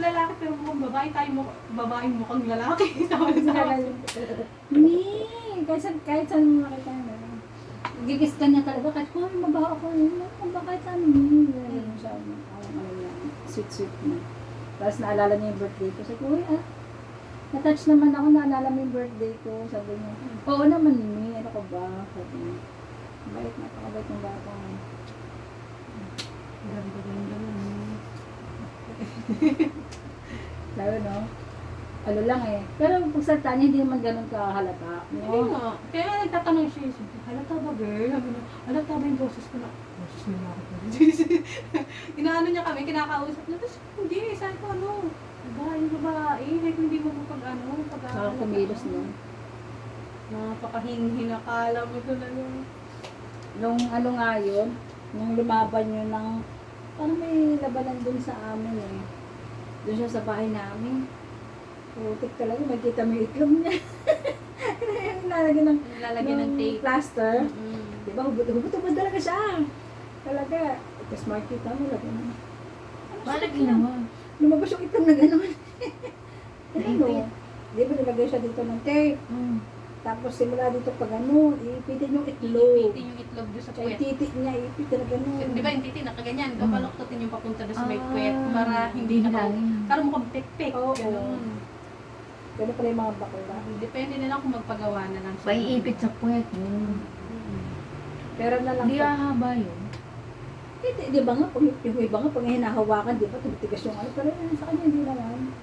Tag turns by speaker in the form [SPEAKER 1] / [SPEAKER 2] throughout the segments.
[SPEAKER 1] lalaki pero mukhang babae, tayo babaeng mukhang lalaki. Sabi.
[SPEAKER 2] Hindi. Kahit saan mo makita na. Gigis ka niya talaga. Kahit kung mabaho ako. Bakit saan mo? Ganun siya. Sweet na. Tapos naalala niya yung birthday ko. Sabi ko, uy na-touch naman ako. Naalala mo yung birthday ko. Sabi niya, oo naman ni. Ano ka ba? Sabi niya. Bait, napakabait ng bata.
[SPEAKER 1] Ganda.
[SPEAKER 2] Lalo no? Ano lang eh. Pero pag salita niya, hindi naman ganun kahalata.
[SPEAKER 1] Hindi nga. Kaya nagtatanong siya, halata ba girl? Sabi niya, halata ba yung boses ko na? Boses na ako. Inaano niya kami, kinakausap niya. Tapos hindi, sabi ko babae. Like hindi mo pag-ano.
[SPEAKER 2] Saka kumilos no?
[SPEAKER 1] Napakahinakala mo talaga.
[SPEAKER 2] Nung ano nga yun, nung lumaban yun ng, parang may labanan dun sa amin eh. Doon siya sa bahay namin. Putik talaga, makikita mo yung itlog niya. Lalagyan ng tape. Plaster.
[SPEAKER 1] Mm-hmm.
[SPEAKER 2] Diba, hubot-hubot talaga siya. Talaga. Tapos makikita mo, lagyan na.
[SPEAKER 3] Paano ginawa?
[SPEAKER 2] Lumabas yung itlog na gano'n.
[SPEAKER 3] Naipit.
[SPEAKER 2] Di ba nilagay siya dito ng tape? Tapos simula dito pag ano, iipitin yung itlog.
[SPEAKER 1] Ipitin yung itlog doon sa
[SPEAKER 2] Sa
[SPEAKER 1] puwet.
[SPEAKER 2] titi niya, iipit na gano'n.
[SPEAKER 1] Di ba yung titi nakaganyan? Kapaloktotin yung papunta doon sa may puwet para hindi
[SPEAKER 3] hindi
[SPEAKER 1] na
[SPEAKER 3] lang.
[SPEAKER 1] para mukhang pek-pek.
[SPEAKER 2] Oo.
[SPEAKER 1] Ganun.
[SPEAKER 2] Ganun pala yung mga bakla.
[SPEAKER 1] Depende na lang kung magpagawa na lang siya.
[SPEAKER 3] Paiipit sa puwet.
[SPEAKER 2] Pero na lang.
[SPEAKER 3] Hindi hahaba yun.
[SPEAKER 2] Di ba nga, pag, yung iba nga, pag hinahawakan, di ba, tumitigas yung ano. Pero yun, sa kanya, hindi naman.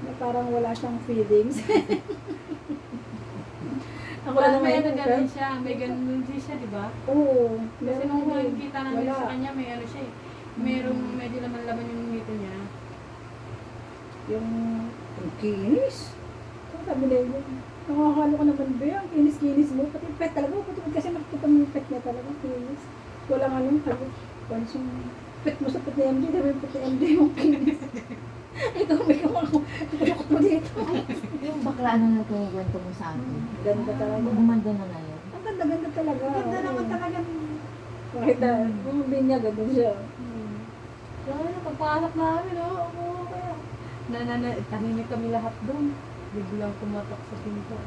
[SPEAKER 2] Na parang wala siyang feelings. Ako lang
[SPEAKER 1] May
[SPEAKER 2] naman
[SPEAKER 1] ano
[SPEAKER 2] yun,
[SPEAKER 1] din siya, may ganun din siya, di ba?
[SPEAKER 2] Oo.
[SPEAKER 1] Kasi nung nakikita namin
[SPEAKER 2] Wala.
[SPEAKER 1] sa kanya, may ano siya eh. Merong medyo laman-laman yung ngito niya.
[SPEAKER 2] Yung kinis. Ang sabi na yun, nakakalo ka naman ba yung kinis-kinis mo? Pati pet talaga, pati kasi nakikita mo yung pet niya talaga, kinis. Walang ano, once yung pet mo sa pet ni MJ, dami yung pet ni MJ yung kinis. Ikaw, may kamakot mo dito.
[SPEAKER 3] Yung bakla na nagkukwento mo sa akin.
[SPEAKER 2] Ganda talaga.
[SPEAKER 3] Gumanda na na yun.
[SPEAKER 2] Ang ganda-ganda talaga.
[SPEAKER 1] Ganda naman talaga.
[SPEAKER 2] Makita, bumabing niya, ganda siya.
[SPEAKER 1] Kaya pagpasok namin, ako kaya. Tahimik kami lahat doon. Biglang kumatok sa pinto.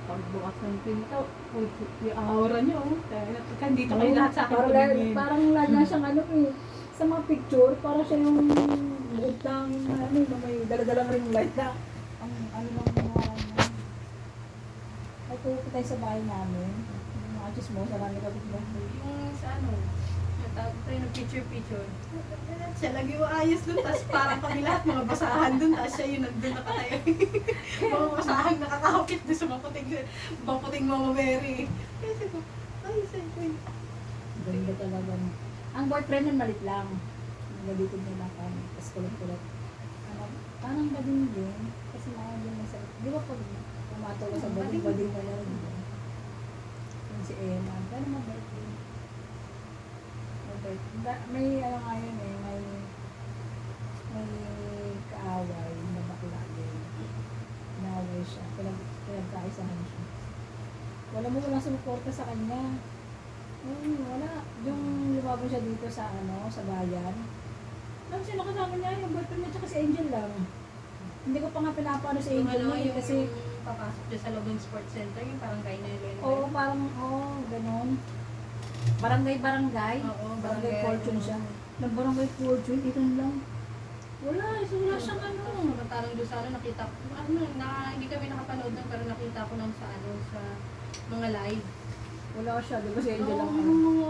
[SPEAKER 1] Pagbukas ng pinto, yung aura niyo. Kaya dito kayo lahat sa akin tumingin.
[SPEAKER 2] Parang lagi siyang ano eh, sa mga picture, parang siya yung utang, ano, may dala-dalang ring light na. Ang ano lang mga ay pupunta tayo sa bahay namin. Yung mga chismosa namin kapit mo.
[SPEAKER 1] Yung sa ano, natawag tayo ng picture-picture. Siya lagi yung ayos doon, tapos parang kami lahat mga basahan doon, tapos siya yung nandun nakatayo. Mga basahan nakakakapit doon sa maputing Mama Mary. Kaya sabi ko, ay, sa'yo.
[SPEAKER 2] Ganda talaga. Ang boyfriend nun malit lang. Nagalitid niya lang kami. Tapos kulat-kulat. Parang bading din. Kasi mga din nasa... Di ba pag pumato ka sa bading-bading na lang? Yung si Emma. Pero mabait din. Mabait. May ano nga yun eh. May kaaway na bakla din. Naaway siya. Pinagkaisahan siya. Walang sumuporta sa kanya. Wala. Yung lumaban siya dito sa sa bayan. Lang sino kasama niya, yung boyfriend niya tsaka si Angel lang. Hindi ko pa nga pinapaano si
[SPEAKER 1] Yung
[SPEAKER 2] Angel
[SPEAKER 1] ano,
[SPEAKER 2] nun,
[SPEAKER 1] yung
[SPEAKER 2] kasi
[SPEAKER 1] papasok siya sa loob ng sports center, yung parang kay Nelo.
[SPEAKER 2] oo, parang ganon. Barangay.
[SPEAKER 1] Oo,
[SPEAKER 2] Barangay Fortune siya. Nag-barangay Fortune, ito lang. Wala siyang ano.
[SPEAKER 1] Samantalang doon sa ano, nakita ko, hindi kami nakapanood nun, pero nakita ko lang sa sa mga live.
[SPEAKER 2] Wala siya, di ba si Angel lang?
[SPEAKER 1] Oo,